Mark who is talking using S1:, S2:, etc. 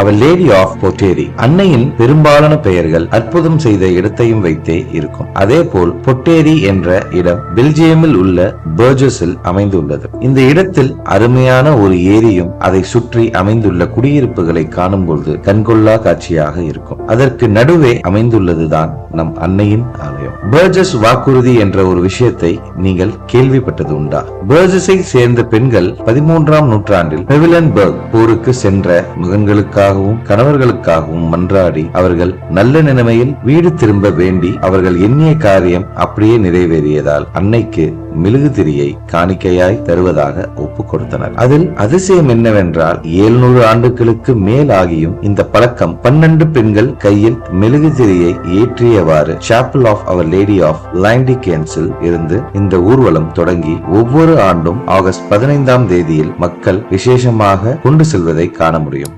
S1: Our lady of பொட்டேரி. அன்னையின் பெரும்பாலான பெயர்கள் அற்புதம் செய்த இடத்தையும் வைத்தே இருக்கும். அதே போல் பொட்டேரி என்ற இடம் பெல்ஜியமில் உள்ள பர்ஜஸில் அமைந்துள்ளது. இந்த இடத்தில் அருமையான ஒரு ஏரியும் அதை சுற்றி அமைந்துள்ள குடியிருப்புகளை காணும் பொழுது கண்கொள்ளா காட்சியாக இருக்கும். அதற்கு நடுவே அமைந்துள்ளதுதான் நம் அன்னையின் ஆலயம். பர்ஜஸ் வாக்குறுதி என்ற ஒரு விஷயத்தை நீங்கள் கேள்விப்பட்டது உண்டா? பர்ஜஸை சேர்ந்த பெண்கள் 13ஆம் நூற்றாண்டில் பெவிலன்பர்க் போருக்கு சென்ற மகன்களுக்காகவும் கணவர்களுக்காகவும் மன்றாடி அவர்கள் நல்ல நிலைமையில் வீடு திரும்ப வேண்டி அவர்கள் எண்ணிய காரியம் அப்படியே நிறைவேறியதால் அன்னைக்கு மெழுகுதிரியை காணிக்கையாய் தருவதாக ஒப்பு கொடுத்தனர். அதில் அதிசயம் என்னவென்றால் 700 ஆண்டுகளுக்கு மேல் ஆகியும் இந்த பழக்கம் 12 பெண்கள் கையில் மெழுகுதிரியை ஏற்றியவாறு chapel of our lady of லைண்டிகேன்ஸில் இருந்து இந்த ஊர்வலம் தொடங்கி ஒவ்வொரு ஆண்டும் ஆகஸ்ட் 15ஆம் தேதியில் மக்கள் விசேஷமாக கொண்டு செல்வதை காண முடியும்.